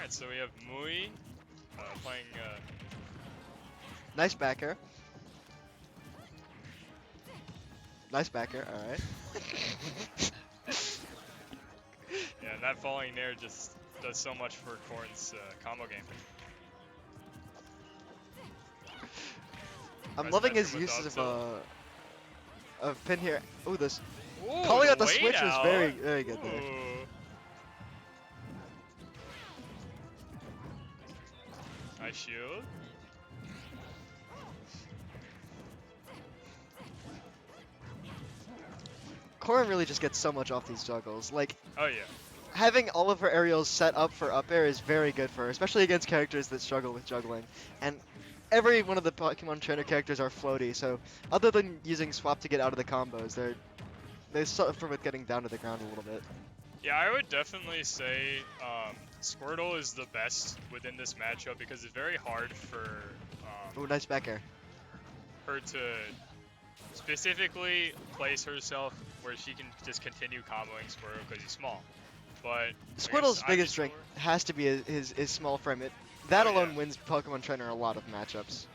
Alright, so we have Mui playing. Nice back air. Nice back air, alright. Yeah, and that falling there just does so much for Corrin's combo game. I'm Nice loving mention his with the uses up of pin here. Ooh, this Ooh, calling out the wait switch was out. very, very good there. Ooh. Nice shield. Corrin really just gets so much off these juggles. Like, Oh yeah. having all of her aerials set up for up air is very good for her, especially against characters that struggle with juggling. And every one of the Pokemon trainer characters are floaty, so other than using swap to get out of the combos, they suffer with getting down to the ground a little bit. Yeah, I would definitely say Squirtle is the best within this matchup because it's very hard for Ooh, nice back air. her to specifically place herself where she can just continue comboing Squirtle because he's small. But Squirtle's against biggest Ivysaur- strength has to be his small frame. That Oh, alone yeah. wins Pokemon Trainer a lot of matchups.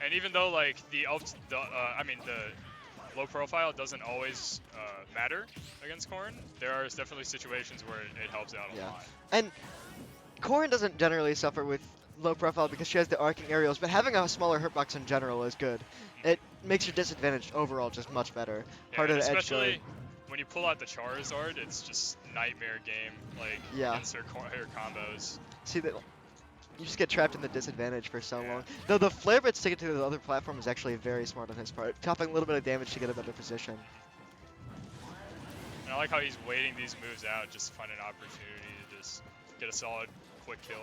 And even though like the low profile doesn't always matter against Corrin, there are definitely situations where it helps out a Yeah. lot. And Corrin doesn't generally suffer with low profile because she has the arcing aerials, but having a smaller hitbox in general is good. It makes your disadvantage overall just much better. Yeah, Harder and to edge especially guard. when you pull out the Charizard, it's just nightmare game. Like Yeah. against her combos. See that you just get trapped in the disadvantage for so Yeah. long. Though the flare bit sticking to the other platform is actually very smart on his part, topping a little bit of damage to get a better position. And I like how he's waiting these moves out just to find an opportunity to just get a solid quick kill.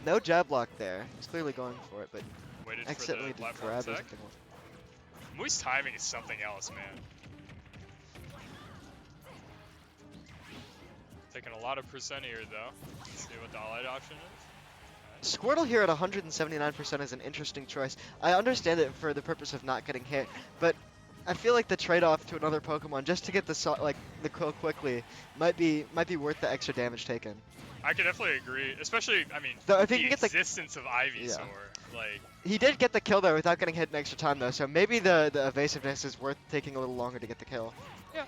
No jab block there. He's clearly going for it, but Waited for accidentally the did platform grab or attack. something. Mui's timing is something else, man. Taking a lot of percent here though. Let's see what the allied option is. Squirtle here at 179% is an interesting choice. I understand it for the purpose of not getting hit, but I feel like the trade-off to another Pokemon just to get the kill quickly might be worth the extra damage taken. I could definitely agree, especially I mean Though if he the can get the existence of Ivysaur. Like He did get the kill there without getting hit in extra time though, so maybe the evasiveness is worth taking a little longer to get the kill. yeah,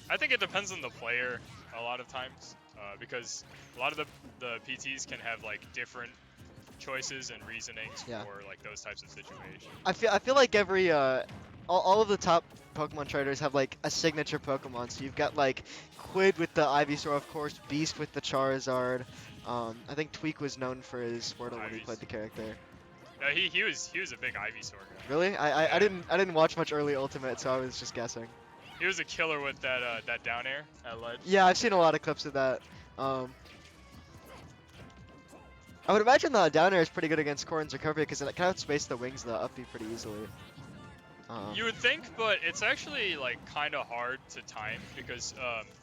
I think it depends on the player a lot of times because a lot of the PTs can have like different choices and reasonings Yeah. for like those types of situations. I feel like every all of the top Pokemon traders have like a signature Pokemon. So you've got like Quid with the Ivysaur, of course, Beast with the Charizard. I think Tweak was known for his Squirtle when he played the character. No, he was a big Ivysaur guy. Really? I Yeah. didn't watch much early Ultimate, so I was just guessing. He was a killer with that down air at ledge. Yeah, I've seen a lot of clips of that. I would imagine the down air is pretty good against Corrin's recovery because it can outspace the wings of the up B pretty easily. You would think, but it's actually like kind of hard to time because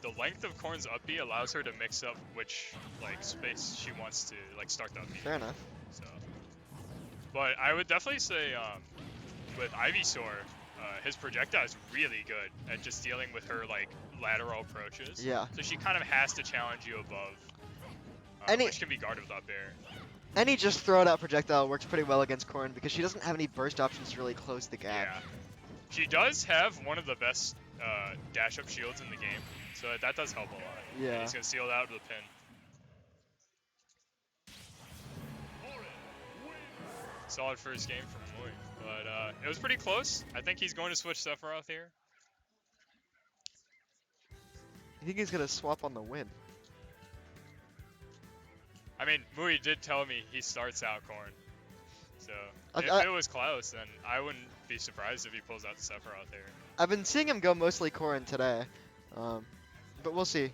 the length of Corrin's up B allows her to mix up which like space she wants to like start the up B. Fair enough. So, but I would definitely say with Ivysaur, his projectile is really good at just dealing with her like lateral approaches. Yeah. So she kind of has to challenge you above, which can be guarded with up air. Any just throw it out projectile works pretty well against Corrin because she doesn't have any burst options to really close the gap. Yeah. She does have one of the best dash up shields in the game, so that does help a lot. Yeah. And he's gonna seal it out with a pin. Solid first game from Mui, but it was pretty close. I think he's going to switch Sephiroth here. I think he's gonna swap on the win. I mean, Mui did tell me he starts out Corrin. So, if it was close, then I wouldn't be surprised if he pulls out the Sephiroth here. I've been seeing him go mostly Corrin today, but we'll see.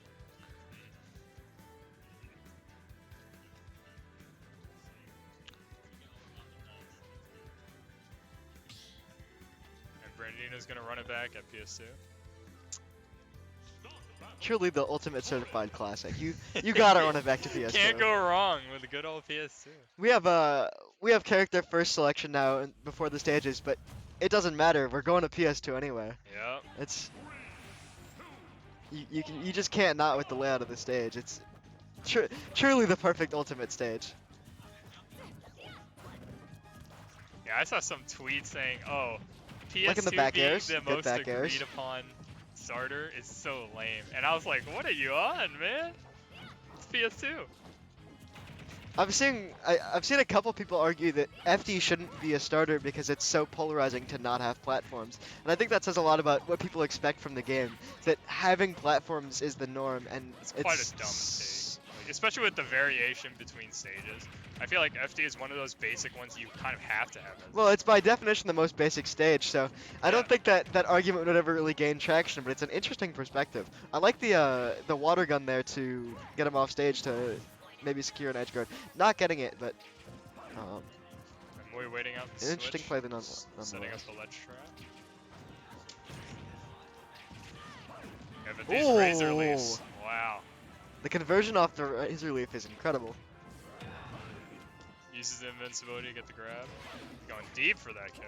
And Brandino's going to run it back at PS2. Truly the ultimate certified classic. You gotta run it back to PS2. Can't go wrong with a good old PS2. We have character first selection now before the stages, but it doesn't matter. We're going to PS2 anyway. Yep. It's You just can't not with the layout of the stage. It's truly the perfect ultimate stage. Yeah, I saw some tweet saying, "Oh, Like in the PS2 back being airs, the good most back airs. agreed upon starter is so lame," and I was like, "What are you on, man? It's PS2." I've seen a couple people argue that FD shouldn't be a starter because it's so polarizing to not have platforms, and I think that says a lot about what people expect from the game. That having platforms is the norm, and It's quite a dumb take, like, especially with the variation between stages. I feel like FD is one of those basic ones you kind of have to have. Well, it's by definition the most basic stage, so I don't think that argument would ever really gain traction, but it's an interesting perspective. I like the water gun there to get him off stage to maybe secure an edge guard. Not getting it, but We're waiting out the an interesting switch, play setting up nonetheless. the ledge trap. Yeah, but these Ooh. razor leaves, wow. The conversion off the razor leaf is incredible. Uses the invincibility to get the grab. Going deep for that kill.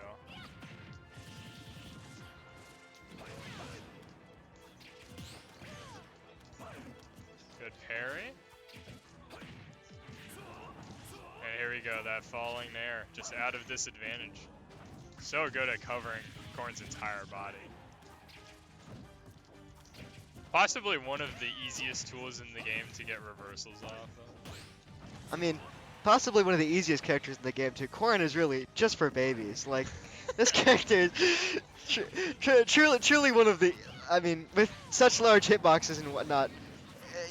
Good parry. And here we go, that falling there, just out of disadvantage. So good at covering Corrin's entire body. Possibly one of the easiest tools in the game to get reversals off of. I mean, possibly one of the easiest characters in the game too. Corrin is really just for babies. Like, this character is truly one of the. I mean, with such large hitboxes and whatnot,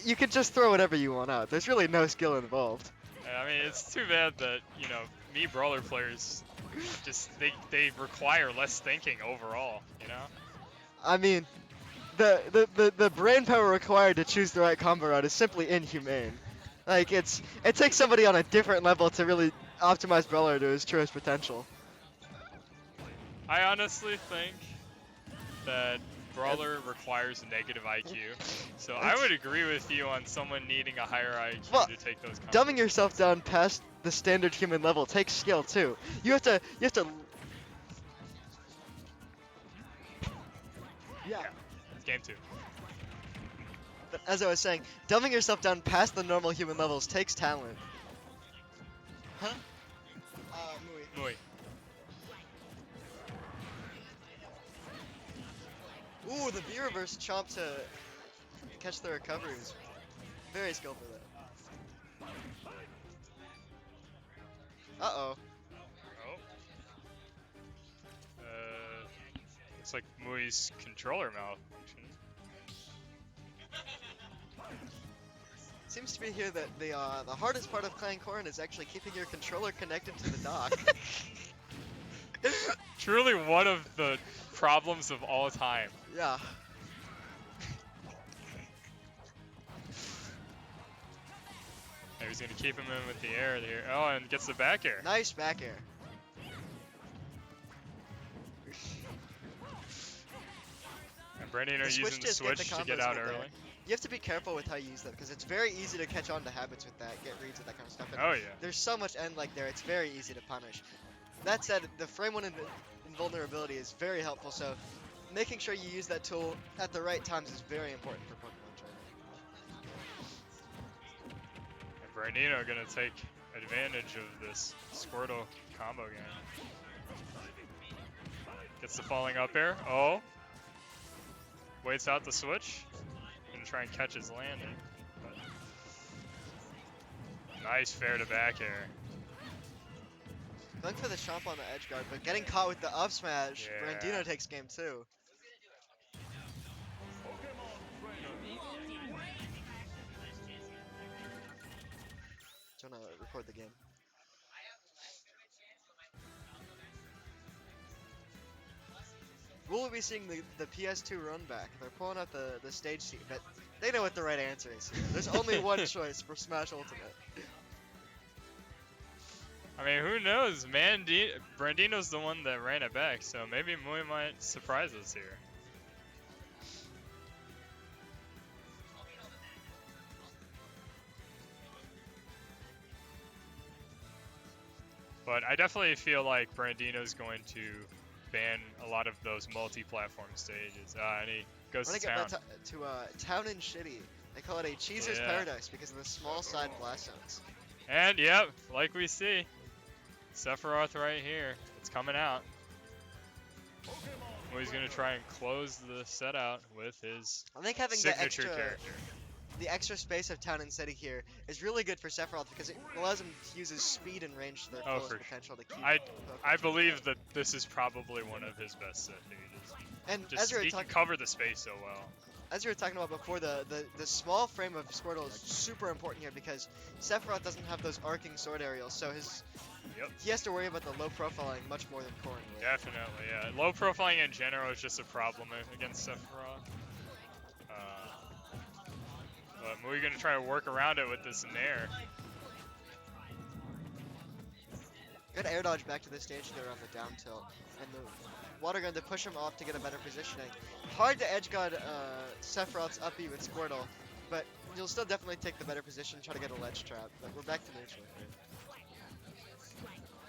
you can just throw whatever you want out. There's really no skill involved. I mean, it's too bad that, you know, me brawler players just they require less thinking overall, you know? I mean, the brain power required to choose the right combo route is simply inhumane. Like, it takes somebody on a different level to really optimize brawler to his truest potential. I honestly think that brawler requires negative IQ, so I would agree with you on someone needing a higher IQ to take those combos. Dumbing yourself down past the standard human level takes skill too. You have to. Yeah. It's game 2. But as I was saying, dumbing yourself down past the normal human levels takes talent. Huh? Mui. Ooh, the B reverse chomp to catch the recovery was very skillful there. Uh-oh. Oh. Looks like Mui's controller malfunction. Seems to be here that the hardest part of playing Corrin is actually keeping your controller connected to the dock. Truly one of the problems of all time. Yeah. He's gonna keep him in with the air there. Oh, and gets the back air. Nice back air. And Brandino using the switch to get out early. You have to be careful with how you use them because it's very easy to catch on to habits with that, get reads with that kind of stuff. And oh yeah. There's so much end lag there, it's very easy to punish. That said, the frame 1 invulnerability is very helpful, so making sure you use that tool at the right times is very important for Pokemon training. And Brandino gonna take advantage of this Squirtle combo game. Gets the falling up air. Oh. Waits out the switch. Gonna try and catch his landing. But nice fair to back air. Going for the chomp on the edge guard, but getting caught with the up smash. Yeah. Brandino takes game 2. Trying to record the game. Will we be seeing the PS2 run back? They're pulling out the stage sheet, but they know what the right answer is here. There's only one choice for Smash Ultimate. I mean, who knows? Brandino's the one that ran it back, so maybe Mui might surprise us here. But I definitely feel like Brandino's going to ban a lot of those multi-platform stages. And he Goes Running to it town. back to Town and Shitty. They call it a Cheeser's Yeah. Paradise because of the small side blast zones. And yep, like we see, Sephiroth right here. It's coming out. Well, he's gonna try and close the set out with his I think having signature character. the extra space of Town and City here is really good for Sephiroth because it allows him to use his speed and range to their Oh, fullest for potential to keep. I Pokemon believe that this is probably one of his best set pages. And Just as we were he can talking, cover the space so well. as we were talking about before, the small frame of Squirtle is super important here because Sephiroth doesn't have those arcing sword aerials, so he has to worry about the low profiling much more than Corrin will. Definitely, yeah. Low profiling in general is just a problem against Sephiroth. But we're gonna try to work around it with this Nair. Good air dodge back to the stage there on the down tilt, and the water gun to push him off to get a better positioning. Hard to edge guard Sephiroth's up B with Squirtle, but you'll still definitely take the better position, try to get a ledge trap. But we're back to neutral.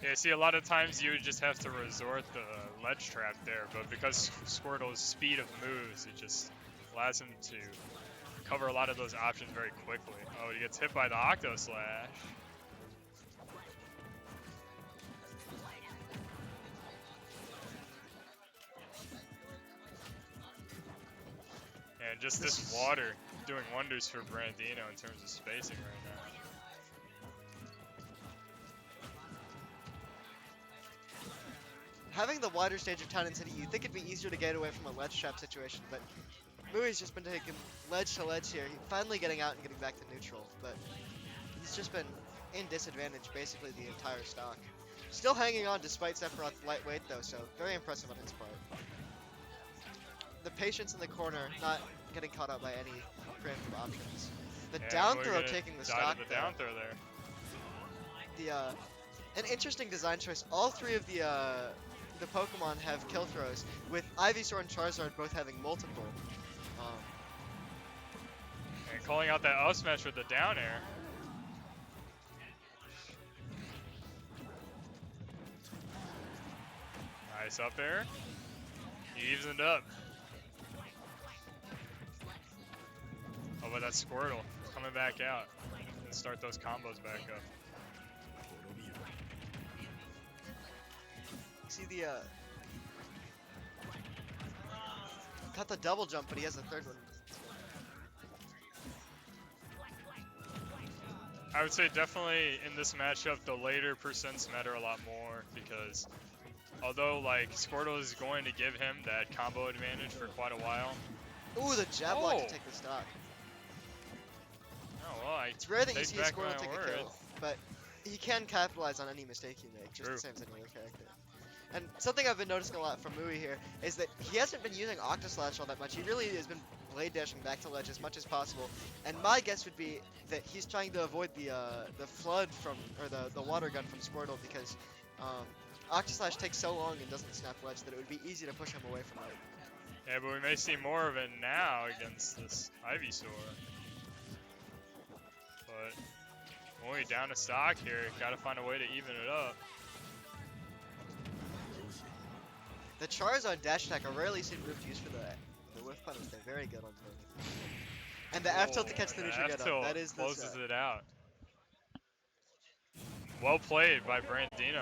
Yeah, see, a lot of times you would just have to resort the ledge trap there, but because Squirtle's speed of moves, it just allows him to cover a lot of those options very quickly. Oh, he gets hit by the Octo Slash. And just this water doing wonders for Brandino in terms of spacing right now. Having the wider stage of Town and City, you'd think it'd be easier to get away from a ledge trap situation, but Mui's just been taking ledge to ledge here. He's finally getting out and getting back to neutral, but he's just been in disadvantage basically the entire stock. Still hanging on despite Sephiroth's lightweight though, so very impressive on his part. The patience in the corner, not getting caught out by any preemptive options. The down throw taking the stock The down throw there. An interesting design choice. All three of the Pokemon have kill throws, with Ivysaur and Charizard both having multiple. And calling out that up smash with the down air. Nice up air. He evens it up. Oh, but that's Squirtle coming back out and start those combos back up. See got the double jump, but he has the third one. I would say definitely in this matchup, the later percents matter a lot more because although like Squirtle is going to give him that combo advantage for quite a while. Ooh, the jab block to take the stock. Oh, well, it's rare that you see a Squirtle take a kill, but he can capitalize on any mistake you make, just the same as any other character. And something I've been noticing a lot from Mui here is that he hasn't been using Octoslash all that much. He really has been blade dashing back to ledge as much as possible. And my guess would be that he's trying to avoid the flood from, or the water gun from Squirtle because Octoslash takes so long and doesn't snap ledge that it would be easy to push him away from it. Yeah, but we may see more of it now against this Ivysaur. But Mui down to stock here, gotta find a way to even it up. The Charizard dash attack, a rarely seen move used for the whiff punish. They're very good on Mui. And the F tilt to catch the neutral get up. That is the closes it out. Well played by Brandino.